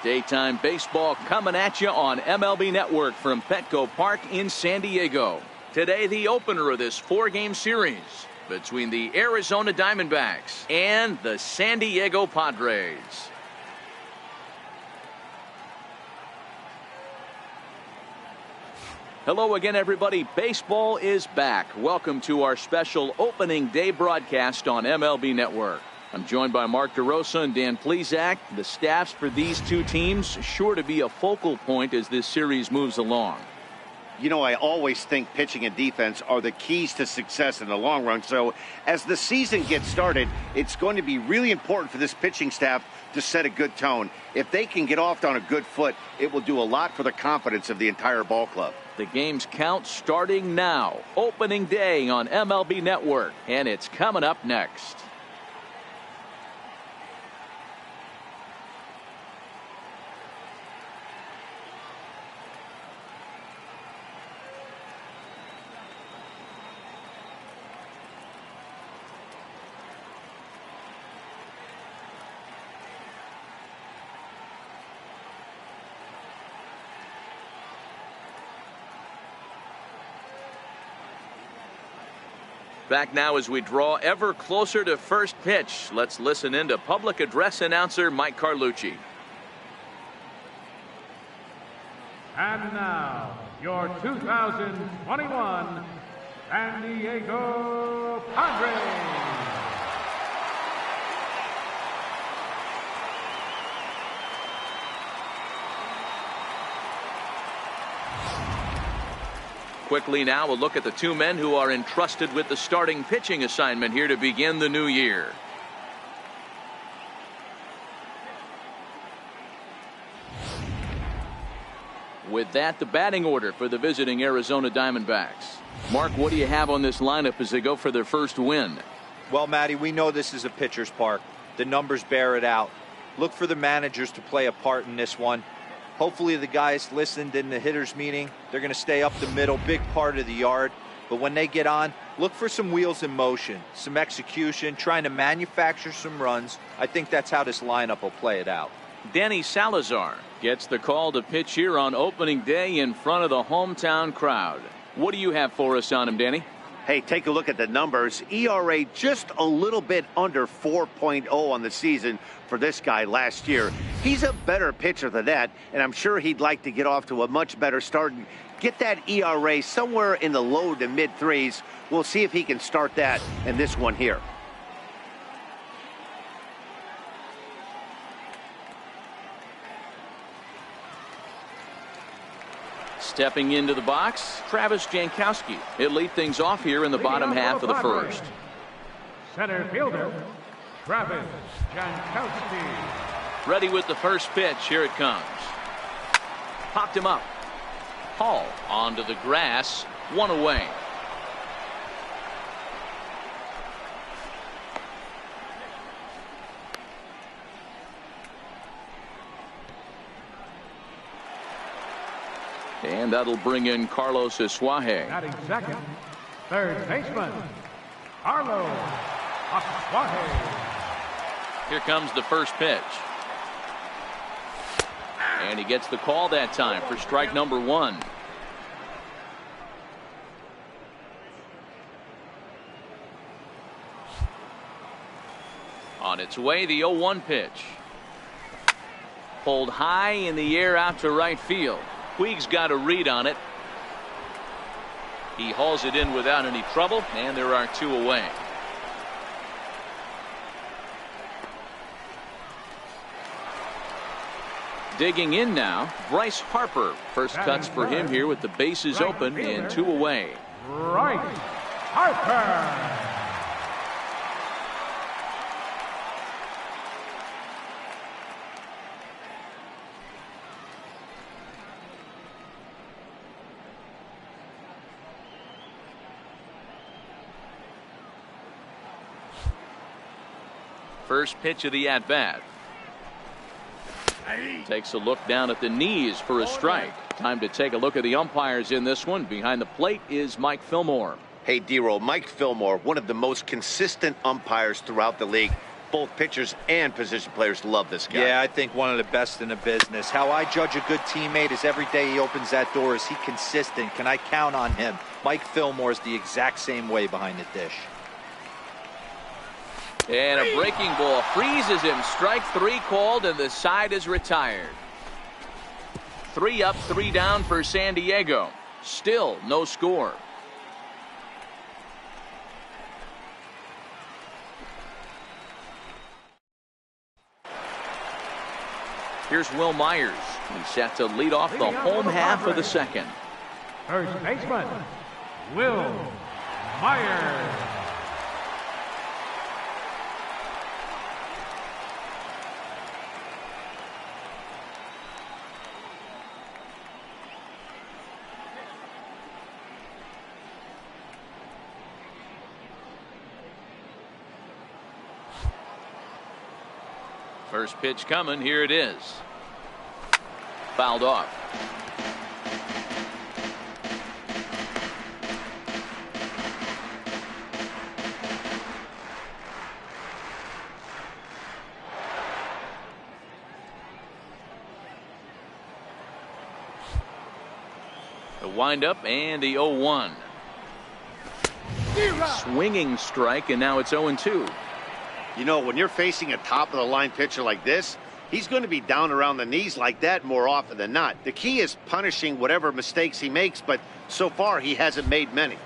Daytime baseball coming at you on MLB Network from Petco Park in San Diego. Today, the opener of this four-game series between the Arizona Diamondbacks and the San Diego Padres. Hello again, everybody. Baseball is back. Welcome to our special opening day broadcast on MLB Network. I'm joined by Mark DeRosa and Dan Plesac. The staffs for these two teams sure to be a focal point as this series moves along. You know, I always think pitching and defense are the keys to success in the long run. So as the season gets started, it's going to be really important for this pitching staff to set a good tone. If they can get off on a good foot, it will do a lot for the confidence of the entire ball club. The game's count starting now. Opening day on MLB Network, and it's coming up next. Back now as we draw ever closer to first pitch. Let's listen in to public address announcer Mike Carlucci. And now, your 2021 San Diego Padres. Quickly now, a look at the two men who are entrusted with the starting pitching assignment here to begin the new year. With that, the batting order for the visiting Arizona Diamondbacks. Mark, what do you have on this lineup as they go for their first win? Well, Matty, we know this is a pitcher's park. The numbers bear it out. Look for the managers to play a part in this one. Hopefully the guys listened in the hitters meeting. They're going to stay up the middle, big part of the yard. But when they get on, look for some wheels in motion, some execution, trying to manufacture some runs. I think that's how this lineup will play it out. Danny Salazar gets the call to pitch here on opening day in front of the hometown crowd. What do you have for us on him, Danny? Hey, take a look at the numbers. ERA just a little bit under 4.0 on the season for this guy last year. He's a better pitcher than that, and I'm sure he'd like to get off to a much better start and get that ERA somewhere in the low to mid threes. We'll see if he can start that in this one here. Stepping into the box, Travis Jankowski. He'll lead things off here in the bottom half of the first. Center fielder, Travis Jankowski. Ready with the first pitch. Here it comes. Popped him up. Hall onto the grass. One away. And that'll bring in Carlos Asuaje. Batting second, third baseman, Carlos Asuaje. Here comes the first pitch. And he gets the call that time for strike number one. On its way, the 0-1 pitch. Pulled high in the air out to right field. Puig's got a read on it. He hauls it in without any trouble, and there are two away. Digging in now, Bryce Harper. First cuts for him here with the bases open and two away. Bryce Harper. First pitch of the at-bat. Takes a look down at the knees for a strike. Time to take a look at the umpires in this one. Behind the plate is Mike Fillmore. Hey, D-Roll, Mike Fillmore, one of the most consistent umpires throughout the league. both pitchers and position players love this guy. Yeah, I think one of the best in the business. How I judge a good teammate is every day he opens that door. Is he consistent? Can I count on him? Mike Fillmore is the exact same way behind the dish. And a breaking ball freezes him. Strike 3 called, and the side is retired. 3 up, 3 down for San Diego. Still no score. Here's Will Myers. He's set to lead off the home half of the second. First baseman, Will Myers. First pitch coming. Here it is. Fouled off. The windup and the 0-1. Swinging strike, and now it's 0-2. You know, when you're facing a top-of-the-line pitcher like this, he's going to be down around the knees like that more often than not. The key is punishing whatever mistakes he makes, but so far he hasn't made many.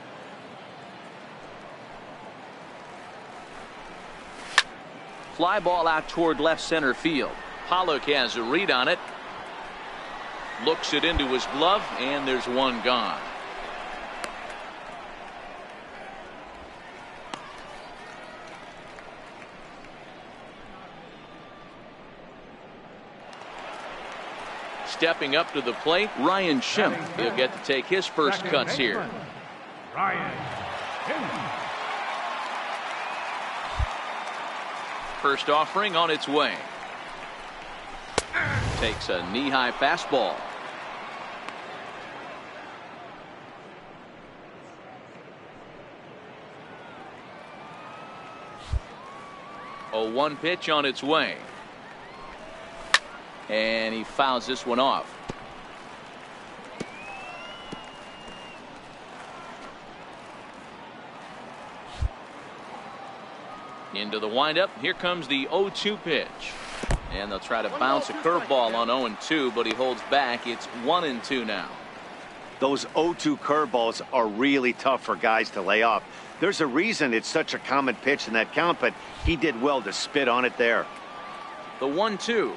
Fly ball out toward left center field. Pollock has a read on it. Looks it into his glove, and there's one gone. Stepping up to the plate, Ryan Schimpf. He'll get to take his first cuts here. Ryan Schimpf. First offering on its way. Takes a knee-high fastball. A 1 pitch on its way. And he fouls this one off. Into the windup. Here comes the 0-2 pitch. And they'll try to bounce a curveball on 0-2, but he holds back. It's 1-2 now. Those 0-2 curveballs are really tough for guys to lay off. There's a reason it's such a common pitch in that count, but he did well to spit on it there. The 1-2.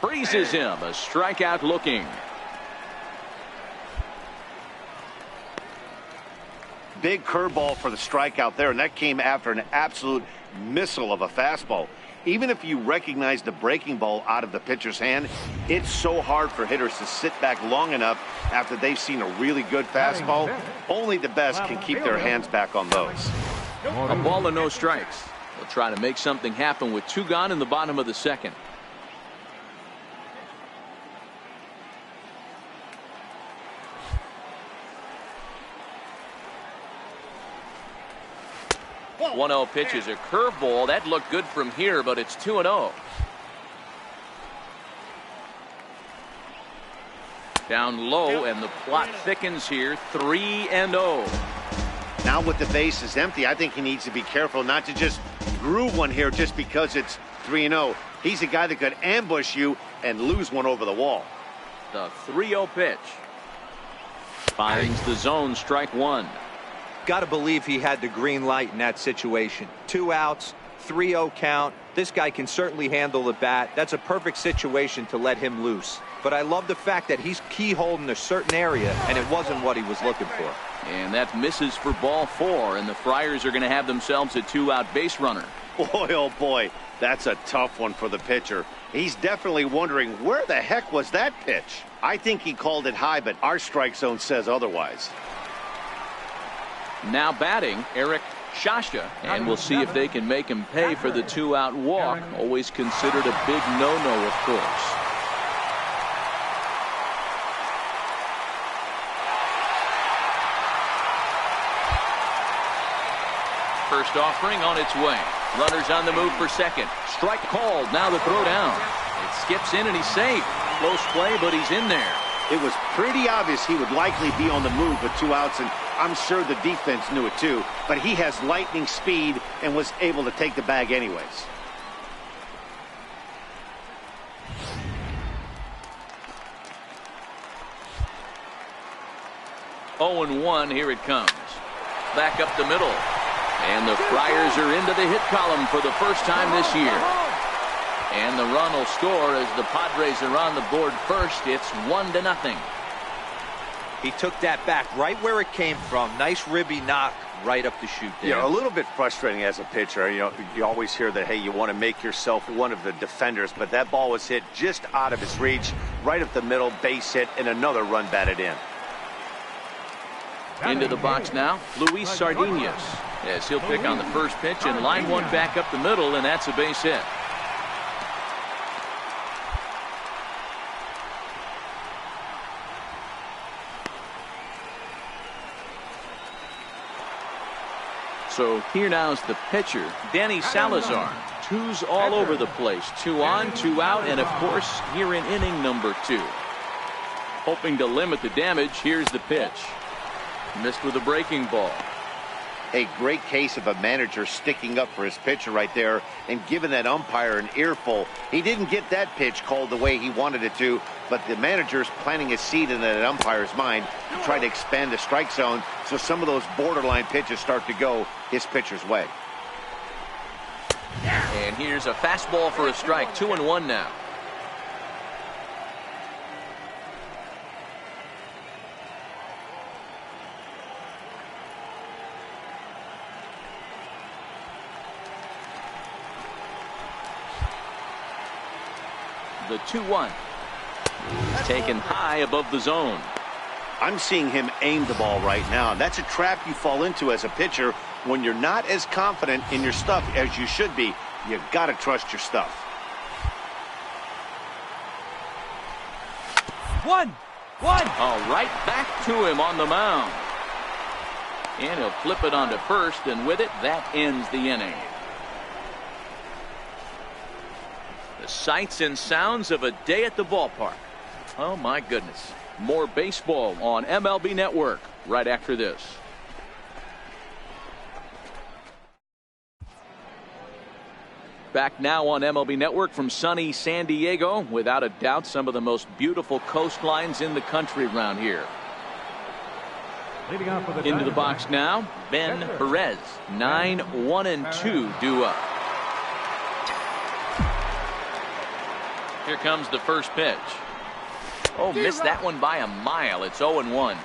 Freezes him. A strikeout looking. Big curveball for the strikeout there, and that came after an absolute missile of a fastball. Even if you recognize the breaking ball out of the pitcher's hand, it's so hard for hitters to sit back long enough after they've seen a really good fastball. Only the best can keep their hands back on those. A ball and no strikes. They'll try to make something happen with 2 gone in the bottom of the second. The 1-0 pitch is a curveball. That looked good from here, but it's 2-0. Down low, and the plot thickens here. 3-0. Now with the base is empty, I think he needs to be careful not to just groove one here just because it's 3-0. He's a guy that could ambush you and lose one over the wall. The 3-0 pitch. Finds the zone, strike 1. Got to believe he had the green light in that situation. 2 outs, 3-0 count. This guy can certainly handle the bat. That's a perfect situation to let him loose. But I love the fact that he's keyholed in a certain area, and it wasn't what he was looking for. And that misses for ball 4, and the Friars are going to have themselves a 2-out base runner. Boy, oh boy, that's a tough one for the pitcher. He's definitely wondering, where the heck was that pitch? I think he called it high, but our strike zone says otherwise. Now batting, Eric Shasha, and we'll see if they can make him pay for the 2-out walk. Always considered a big no-no, of course. First offering on its way. Runners on the move for second. Strike called. Now the throw down. It skips in and he's safe. Close play, but he's in there. It was pretty obvious he would likely be on the move with 2 outs, and I'm sure the defense knew it too. But he has lightning speed and was able to take the bag anyways. Oh, 0-1, here it comes. Back up the middle. And the Friars are into the hit column for the first time this year. And the run will score as the Padres are on the board first. It's 1-0. He took that back right where it came from. Nice ribby knock right up the chute there. Yeah, a little bit frustrating as a pitcher. You know, you always hear that, hey, you want to make yourself one of the defenders, but that ball was hit just out of his reach, right up the middle, base hit, and another run batted in. Into the box now, Luis Sardinas, as he'll pick on the first pitch and line one back up the middle, and that's a base hit. So here now is the pitcher, Danny Salazar. 2's all over the place. 2 on, 2 out, and of course here in inning number 2. Hoping to limit the damage, here's the pitch. Missed with a breaking ball. A great case of a manager sticking up for his pitcher right there and giving that umpire an earful. He didn't get that pitch called the way he wanted it to, but the manager's planting a seed in that umpire's mind to try to expand the strike zone so some of those borderline pitches start to go his pitcher's way. And here's a fastball for a strike. 2-1 now. The 2-1 is taken high above the zone. I'm seeing him aim the ball right now. That's a trap you fall into as a pitcher when you're not as confident in your stuff as you should be. You got to trust your stuff. 1-1. All right, back to him on the mound. And he'll flip it onto first, and with it, that ends the inning. The sights and sounds of a day at the ballpark. Oh, my goodness. More baseball on MLB Network right after this. Back now on MLB Network from sunny San Diego. Without a doubt, some of the most beautiful coastlines in the country around here. Into the box now, Ben Perez. 9-1-2 due up. Here comes the first pitch. Oh, missed that one by a mile. It's 0-1.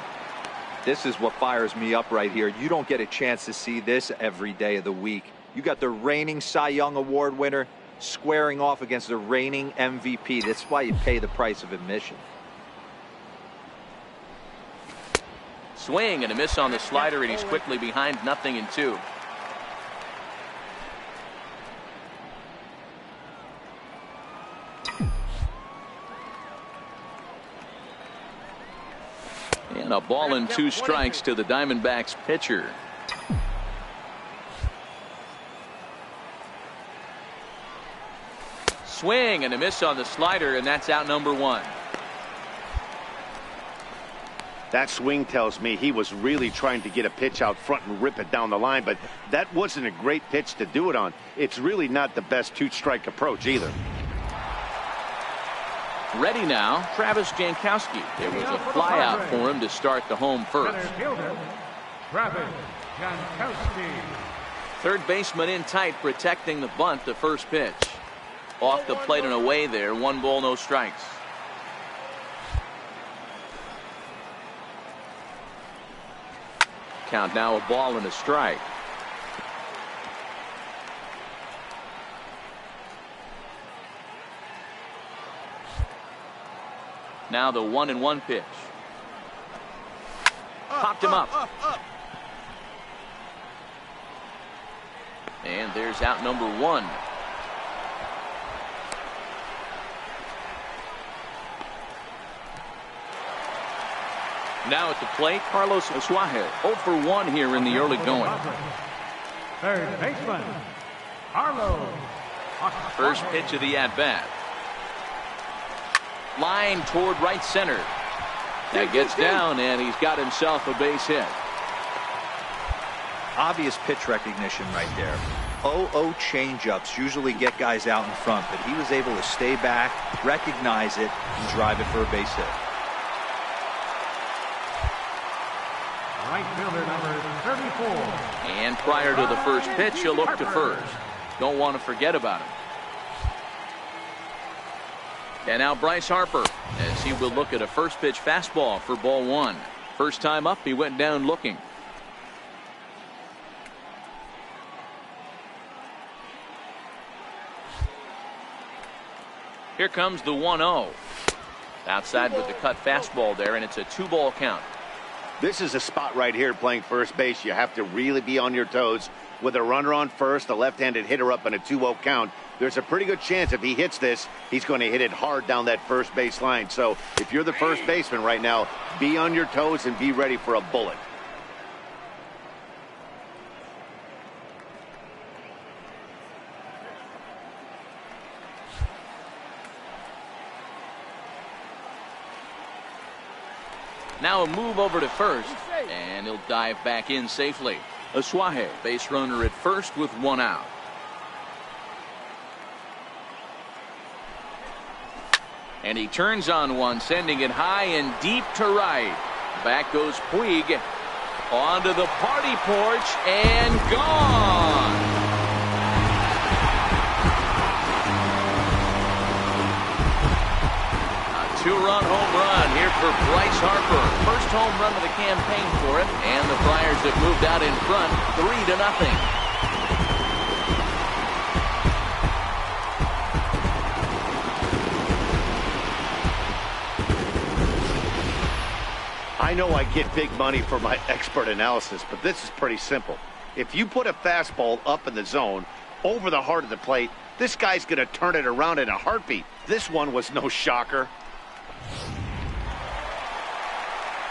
This is what fires me up right here. You don't get a chance to see this every day of the week. You got the reigning Cy Young Award winner squaring off against the reigning MVP. That's why you pay the price of admission. Swing and a miss on the slider, and he's quickly behind 0-2. And a ball and 2 strikes to the Diamondbacks pitcher. Swing and a miss on the slider, and that's out number 1. That swing tells me he was really trying to get a pitch out front and rip it down the line, but that wasn't a great pitch to do it on. It's really not the best 2-strike approach either. Ready now, Travis Jankowski. It was a flyout for him to start the home first. Travis Jankowski. Third baseman in tight, protecting the bunt, the first pitch. Off the plate and away there. 1 ball, no strikes. Count now, a ball and a strike. Now the 1-1 pitch. Popped him up. And there's out number 1. Now at the plate, Carlos Suarez. 0 for 1 here in the early going. Third baseman, Carlos. First pitch of the at-bat. Line toward right center. That gets down, and he's got himself a base hit. Obvious pitch recognition right there. 0-0 changeups usually get guys out in front, but he was able to stay back, recognize it, and drive it for a base hit. Right fielder number 34. And prior to the first pitch, he'll look to first. Don't want to forget about him. And now Bryce Harper, as he will look at a first pitch fastball for ball one. First time up, he went down looking. Here comes the 1-0. Outside with the cut fastball there, and it's a 2-ball count. This is a spot right here playing first base. You have to really be on your toes. With a runner on first, a left-handed hitter up in a 2-0 count, there's a pretty good chance if he hits this, he's going to hit it hard down that first base line. So if you're the first baseman right now, be on your toes and be ready for a bullet. Now a move over to first, and he'll dive back in safely. Asuaje, base runner at first with one out. And he turns on one, sending it high and deep to right. Back goes Puig onto the party porch and gone. Two-run home run here for Bryce Harper. First home run of the campaign for him, and the Friars have moved out in front 3-0. I know I get big money for my expert analysis, but this is pretty simple. If you put a fastball up in the zone over the heart of the plate, this guy's going to turn it around in a heartbeat. This one was no shocker.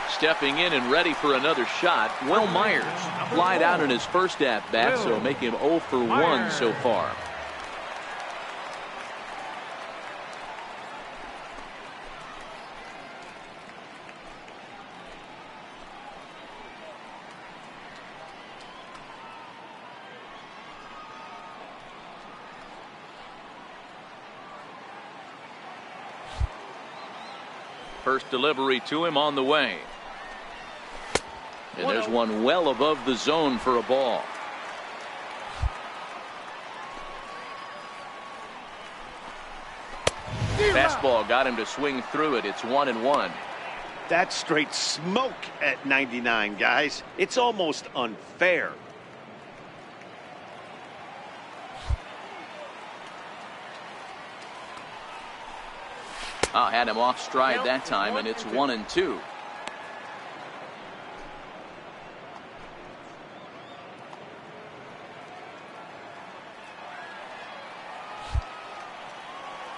Stepping in and ready for another shot, Will Myers flied out in his first at-bat, so make him 0 for 1 so far. First delivery to him on the way. And there's one well above the zone for a ball. Fastball got him to swing through it. It's 1-1. That's straight smoke at 99, guys. It's almost unfair. Had him off stride that time, and it's 1-2.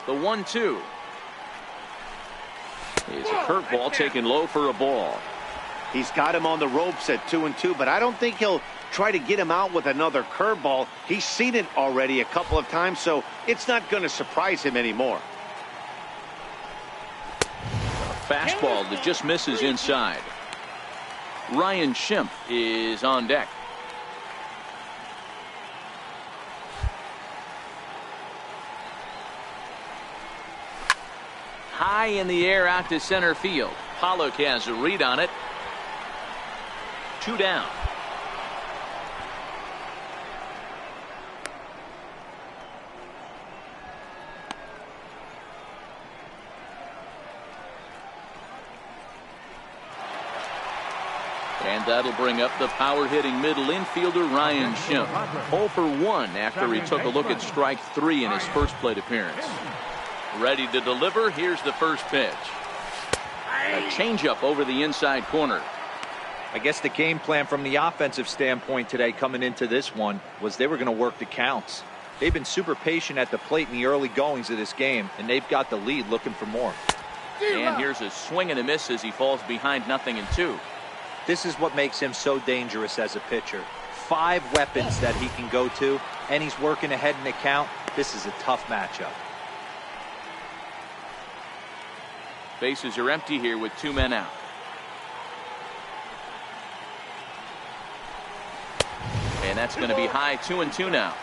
The 1-2 is a curveball taken low for a ball. He's got him on the ropes at 2-2, but I don't think he'll try to get him out with another curveball. He's seen it already a couple of times, so it's not going to surprise him anymore. A fastball that just misses inside. Ryan Schimpf is on deck. High in the air out to center field. Pollock has a read on it. 2 down. And that'll bring up the power-hitting middle infielder Ryan Schimpf. 0 for 1 after he took a look at strike 3 in his first plate appearance. Ready to deliver. Here's the first pitch. A changeup over the inside corner. I guess the game plan from the offensive standpoint today coming into this one was they were going to work the counts. They've been super patient at the plate in the early goings of this game, and they've got the lead looking for more. And here's a swing and a miss as he falls behind 0-2. This is what makes him so dangerous as a pitcher. 5 weapons that he can go to, and he's working ahead in the count. This is a tough matchup. Bases are empty here with 2 men out. And that's going to be high, 2-2 now.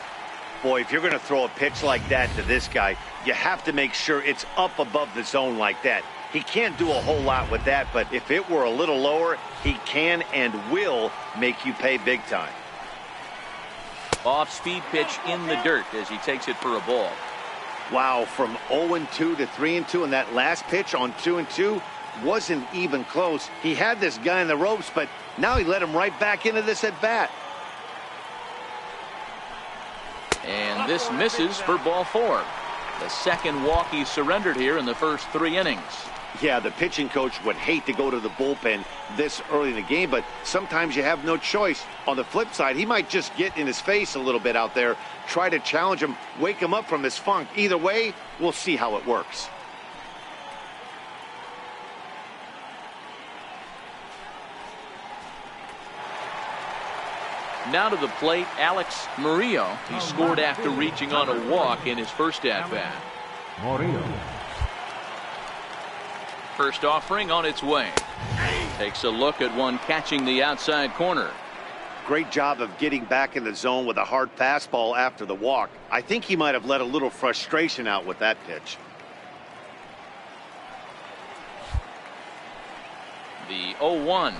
Boy, if you're going to throw a pitch like that to this guy, you have to make sure it's up above the zone like that. He can't do a whole lot with that, but if it were a little lower, he can and will make you pay big time. Off-speed pitch in the dirt as he takes it for a ball. Wow, from 0-2 to 3-2, and that last pitch on 2-2 wasn't even close. He had this guy in the ropes, but now he let him right back into this at bat. And this misses for ball 4. The second walk he surrendered here in the first 3 innings. Yeah, the pitching coach would hate to go to the bullpen this early in the game, but sometimes you have no choice. On the flip side, he might just get in his face a little bit out there, try to challenge him, wake him up from his funk. Either way, we'll see how it works. Now to the plate, Alex Murillo. He scored after reaching on a walk in his first at-bat. Murillo. First offering on its way. Takes a look at one catching the outside corner. Great job of getting back in the zone with a hard fastball after the walk. I think he might have let a little frustration out with that pitch. The 0-1.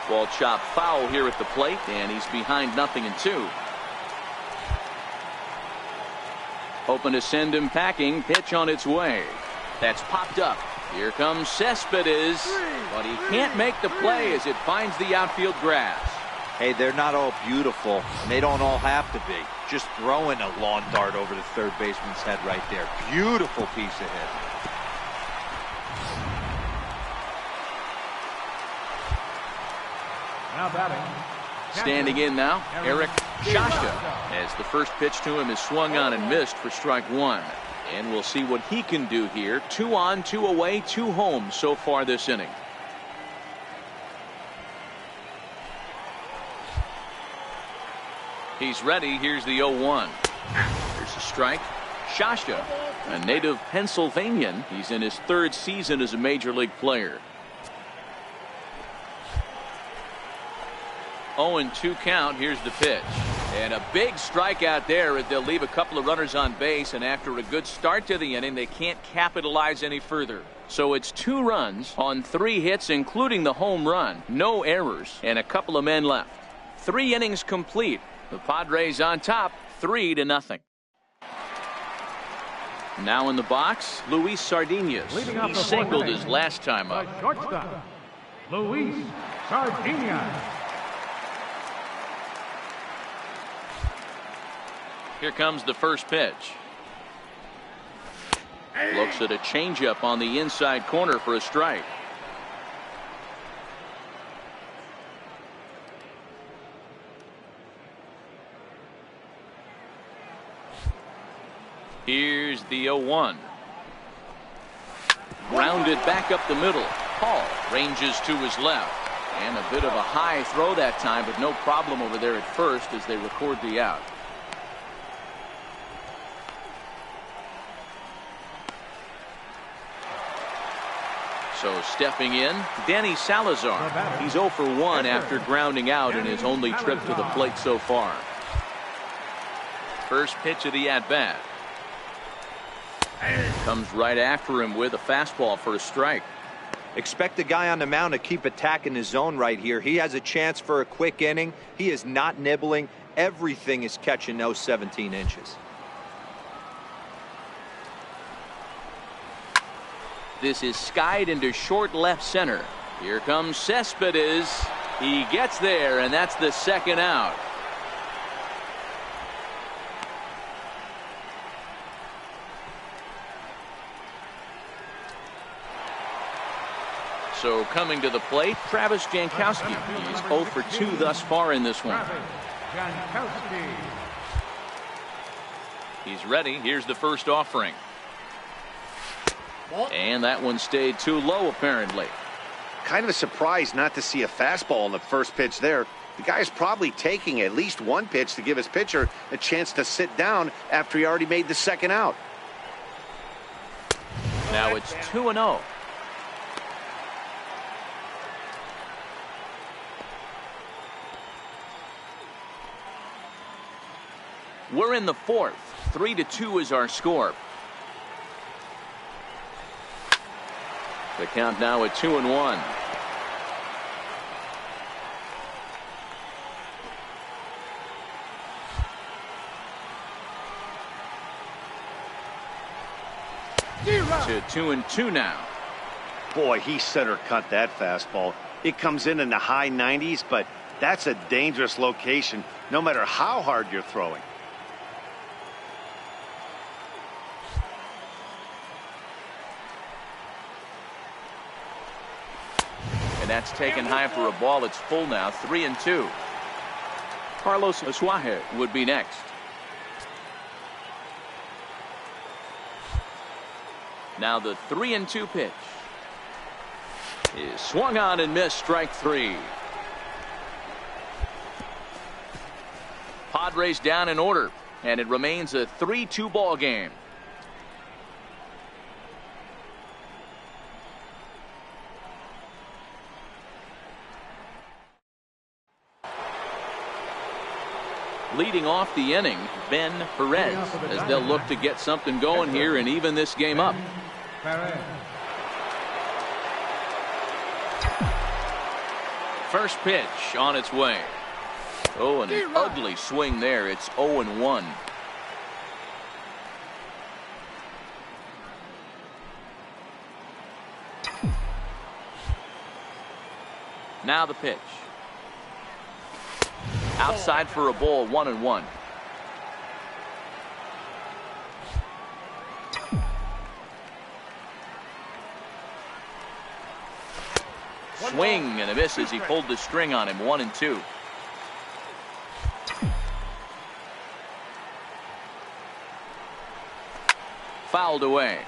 Ball chopped foul here at the plate, and he's behind 0-2. Hoping to send him packing. Pitch on its way. That's popped up. Here comes Cespedes, but he can't make the play as it finds the outfield grass. Hey, they're not all beautiful, and they don't all have to be. Just throwing a lawn dart over the third baseman's head right there. Beautiful piece of hit. Now batting. Standing in now, Eric Shasha, as the first pitch to him is swung on and missed for strike 1. And we'll see what he can do here. 2 on, 2 away, 2 home so far this inning. He's ready. Here's the 0-1. Here's a strike. Shasha, a native Pennsylvanian. He's in his 3rd season as a major league player. 0-2 count. Here's the pitch. And a big strikeout there as they'll leave a couple of runners on base, and after a good start to the inning, they can't capitalize any further. So it's 2 runs on 3 hits, including the home run. No errors, and a couple of men left. 3 innings complete. The Padres on top, 3-0. Now in the box, Luis Sardinas. He singled his last time up. Shortstop, Luis Sardinas. Here comes the first pitch. Looks at a changeup on the inside corner for a strike. Here's the 0-1. Grounded back up the middle. Paul ranges to his left. And a bit of a high throw that time, but no problem over there at first as they record the out. So stepping in, Danny Salazar. He's 0 for 1 after grounding out in his only trip to the plate so far. First pitch of the at-bat. Comes right after him with a fastball for a strike. Expect the guy on the mound to keep attacking his zone right here. He has a chance for a quick inning. He is not nibbling. Everything is catching those 17 inches. This is skied into short left center. Here comes Cespedes. He gets there, and that's the second out. So coming to the plate, Travis Jankowski. He's 0 for 2 thus far in this one. Jankowski. He's ready. Here's the first offering. And that one stayed too low, apparently. Kind of a surprise not to see a fastball on the first pitch there. The guy's probably taking at least one pitch to give his pitcher a chance to sit down after he already made the second out. Now it's 2-0. We're in the fourth. 3-2 is our score. The count now at 2-1. To 2-2 now. Boy, he center cut that fastball. It comes in the high 90s, but that's a dangerous location no matter how hard you're throwing. And that's taken high for a ball. It's full now. 3-2. Carlos Asuaje would be next. Now the 3-2 pitch is swung on and missed. Strike three. Padres down in order, and it remains a 3-2 ball game. Leading off the inning, Ben Perez, as they'll look to get something going here and even this game up. First pitch on its way. Oh, and an ugly swing there. It's 0-1. Now the pitch. Outside for a ball. 1-1. Swing and a miss as he pulled the string on him. 1-2. Fouled away.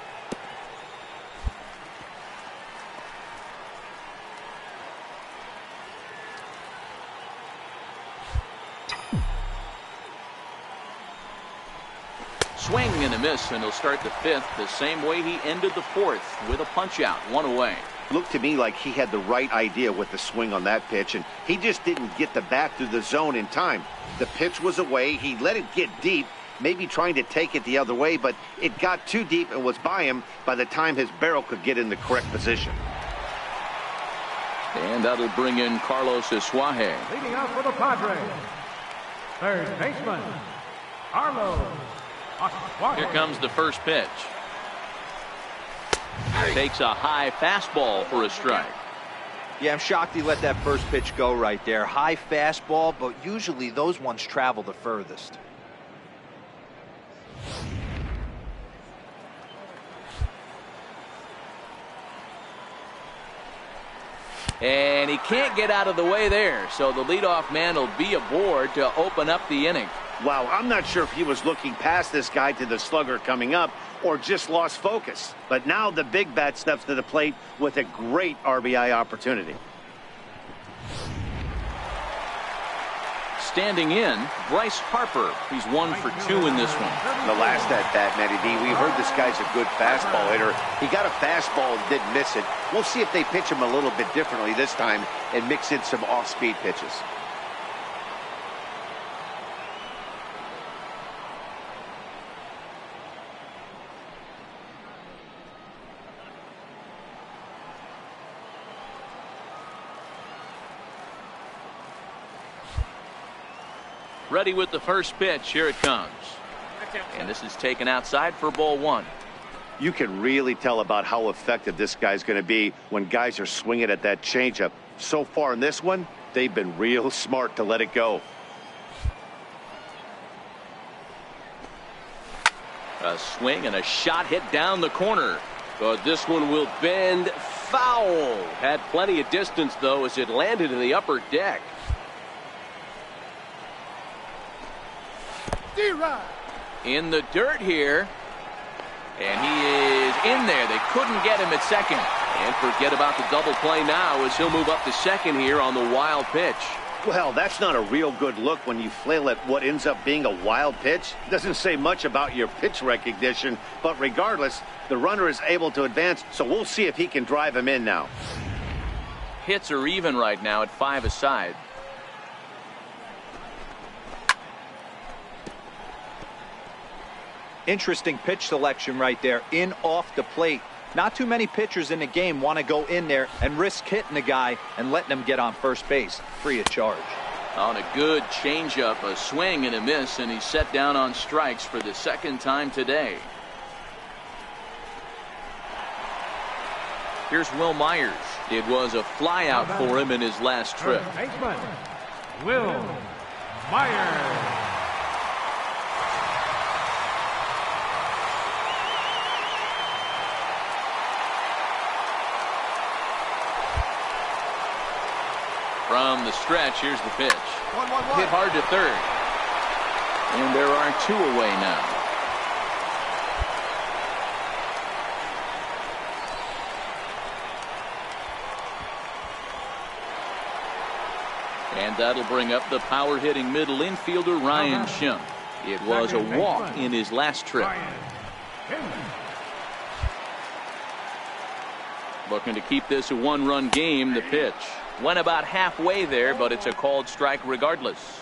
Swing and a miss, and he'll start the fifth the same way he ended the fourth, with a punch out. 1 away. Looked to me like he had the right idea with the swing on that pitch, and he just didn't get the bat through the zone in time. The pitch was away. He let it get deep, maybe trying to take it the other way, but it got too deep and was by him by the time his barrel could get in the correct position. And that'll bring in Carlos Asuaje. Leading out for the Padres, third baseman, Carlos Asuaje. Here comes the first pitch. Takes a high fastball for a strike. Yeah, I'm shocked he let that first pitch go right there. High fastball, but usually those ones travel the furthest. And he can't get out of the way there, so the leadoff man will be aboard to open up the inning. Wow, I'm not sure if he was looking past this guy to the slugger coming up or just lost focus. But now the big bat steps to the plate with a great RBI opportunity. Standing in, Bryce Harper. He's 1 for 2 in this one. The last at bat, Matty D, we heard this guy's a good fastball hitter. He got a fastball and didn't miss it. We'll see if they pitch him a little bit differently this time and mix in some off-speed pitches. Ready with the first pitch. Here it comes. And this is taken outside for ball 1. You can really tell about how effective this guy's going to be when guys are swinging at that changeup. So far in this one, they've been real smart to let it go. A swing and a shot hit down the corner. But this one will bend foul. Had plenty of distance, though, as it landed in the upper deck. In the dirt here. And he is in there. They couldn't get him at second. And forget about the double play now as he'll move up to second here on the wild pitch. Well, that's not a real good look when you flail at what ends up being a wild pitch. Doesn't say much about your pitch recognition, but regardless, the runner is able to advance, so we'll see if he can drive him in now. Hits are even right now at 5 aside. Interesting pitch selection right there, in off the plate. Not too many pitchers in the game want to go in there and risk hitting the guy and letting him get on first base free of charge. On a good changeup, a swing and a miss, and he's set down on strikes for the second time today. Here's Will Myers. It was a flyout for him in his last trip. Baseman, Will Myers. From the stretch, here's the pitch. Hit hard to third. And there are 2 away now. And that'll bring up the power-hitting middle infielder, Ryan Schimpf. It was a walk in his last trip. Looking to keep this a 1-run game, the pitch. Went about halfway there, but it's a called strike regardless.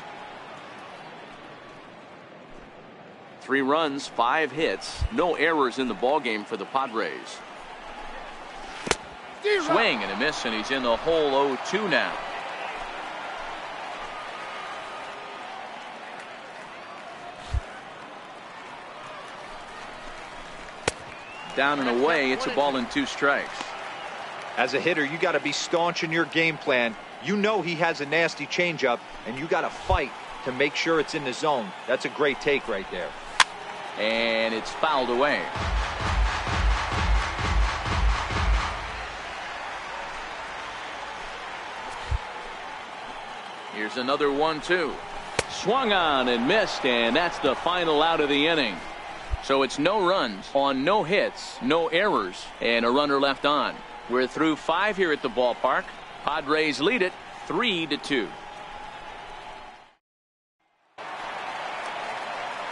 3 runs, 5 hits, no errors in the ballgame for the Padres. Swing and a miss, and he's in the hole 0-2 now. Down and away, it's a ball and 2 strikes. As a hitter, you got to be staunch in your game plan. You know he has a nasty changeup, and you got to fight to make sure it's in the zone. That's a great take right there. And it's fouled away. Here's another 1-2. Swung on and missed, and that's the final out of the inning. So it's no runs on no hits, no errors, and a runner left on. We're through 5 here at the ballpark. Padres lead it 3-2.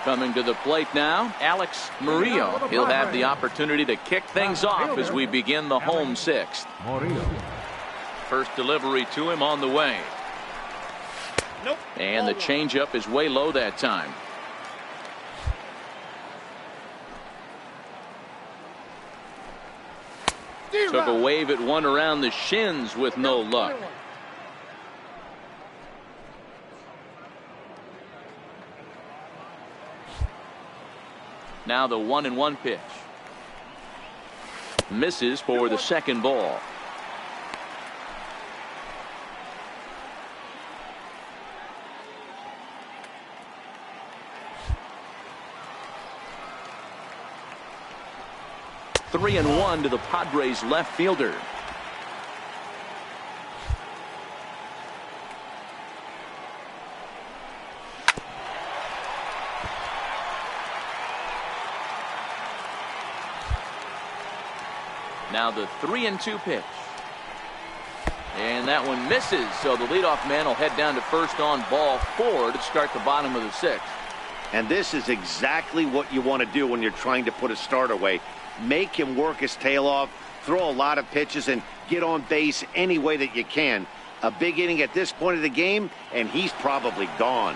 Coming to the plate now, Alex Murillo. He'll have the opportunity to kick things off as we begin the home 6th. First delivery to him on the way. And the changeup is way low that time. Took a wave at one around the shins with no luck. Now the 1-1 pitch. Misses for the second ball. Three and 1 to the Padres left fielder. Now the 3-2 pitch. And that one misses, so the leadoff man will head down to first on ball 4 to start the bottom of the 6th. And this is exactly what you want to do when you're trying to put a start away. Make him work his tail off, throw a lot of pitches, and get on base any way that you can. A big inning at this point of the game, and he's probably gone.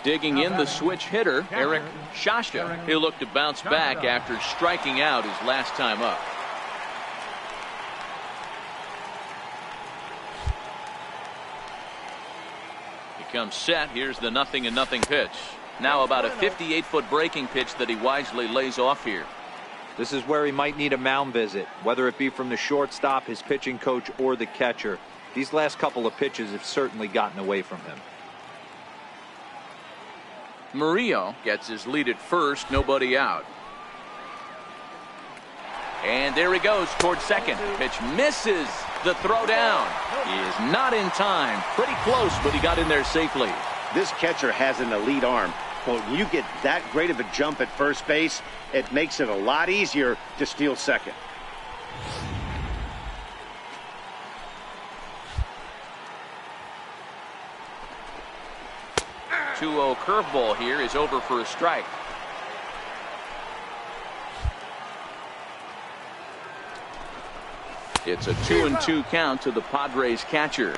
Digging in the switch hitter, Eric Shasha. He'll look to bounce back after striking out his last time up. He comes set. Here's the 0-0 pitch. Now about a 58-foot breaking pitch that he wisely lays off here. This is where he might need a mound visit, whether it be from the shortstop, his pitching coach, or the catcher. These last couple of pitches have certainly gotten away from him. Murillo gets his lead at first, nobody out. And there he goes towards second. Pitch misses. The throw down. He is not in time. Pretty close, but he got in there safely. This catcher has an elite arm. But when you get that great of a jump at first base, it makes it a lot easier to steal second. 2-0 curveball here is over for a strike. It's a 2-2 count to the Padres catcher.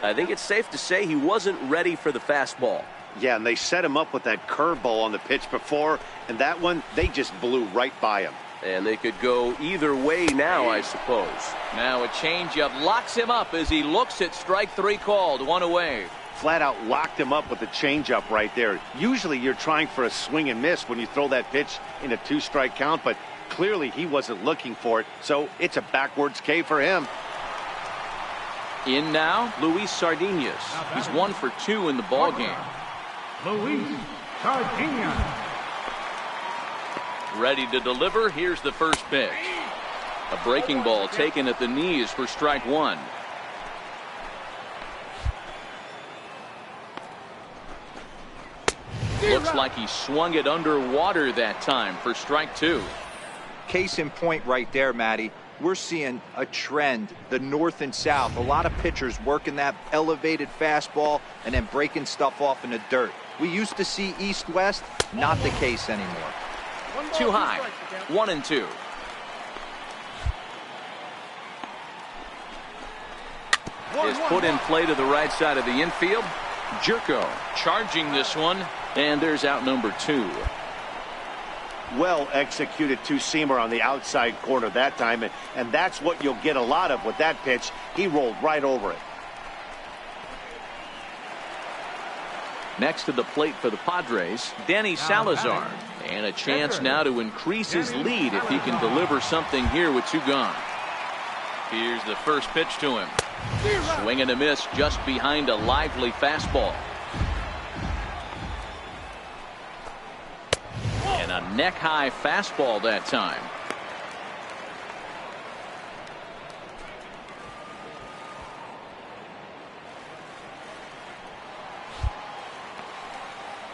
I think it's safe to say he wasn't ready for the fastball. Yeah, and they set him up with that curveball on the pitch before, and that one, they just blew right by him. And they could go either way now, I suppose. Now a changeup locks him up as he looks at strike 3 called, 1 away. Flat out locked him up with the changeup right there. Usually you're trying for a swing and miss when you throw that pitch in a 2-strike count, but clearly he wasn't looking for it, so it's a backwards K for him. In now, Luis Sardinas. He's 1 for 2 in the ball game. Luis Sardinas. Ready to deliver. Here's the first pitch. A breaking ball taken at the knees for strike 1. Looks like he swung it underwater that time for strike 2. Case in point right there, Matty. We're seeing a trend, the north and south. A lot of pitchers working that elevated fastball and then breaking stuff off in the dirt. We used to see east-west, not the case anymore. Too high, 1-2. Is put in play to the right side of the infield. Jerko charging this one, and there's out number 2. Well executed two-seamer on the outside corner that time, and that's what you'll get a lot of with that pitch. He rolled right over it. Next to the plate for the Padres, Danny Salazar. And a chance now to increase his lead if he can deliver something here with 2 gone. Here's the first pitch to him. Swing and a miss just behind a lively fastball. And a neck-high fastball that time.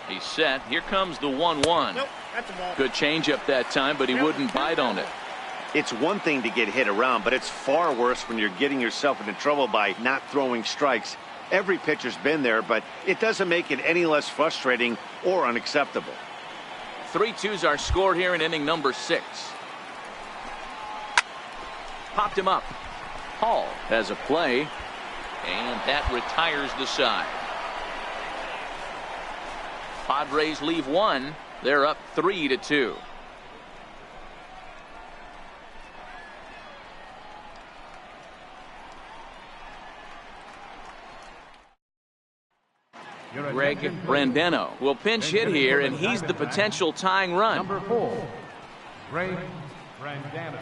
He's set. Here comes the 1-1. Nope, that's a ball. Good changeup that time, but he wouldn't bite on it. It's one thing to get hit around, but it's far worse when you're getting yourself into trouble by not throwing strikes. Every pitcher's been there, but it doesn't make it any less frustrating or unacceptable. 3-2's our score here in inning number 6. Popped him up. Hall has a play, and that retires the side. Padres leave 1. They're up 3-2. Greg Brandano will pinch hit here, and he's the potential tying run. Number 4, Greg Brandano.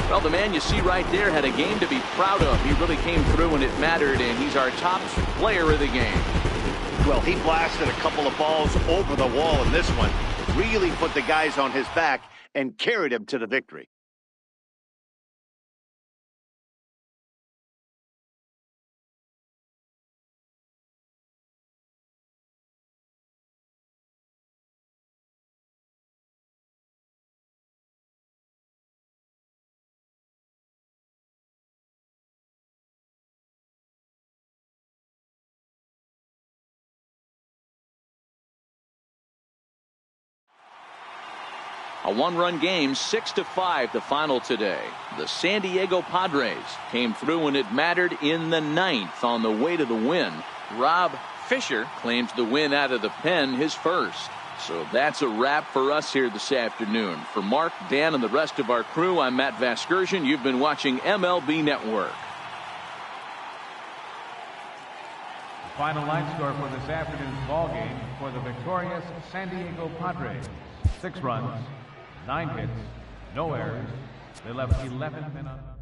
Well, the man you see right there had a game to be proud of. He really came through when it mattered, and he's our top player of the game. Well, he blasted a couple of balls over the wall in this one. Really put the guys on his back and carried him to the victory. A 1-run game, 6-5 the final today. The San Diego Padres came through when it mattered in the 9th on the way to the win. Rob Fisher claims the win out of the pen, his first. So that's a wrap for us here this afternoon. For Mark, Dan, and the rest of our crew, I'm Matt Vasgersian. You've been watching MLB Network. The final line score for this afternoon's ball game for the victorious San Diego Padres: 6 runs, 9 hits, no errors. They left 11 men on.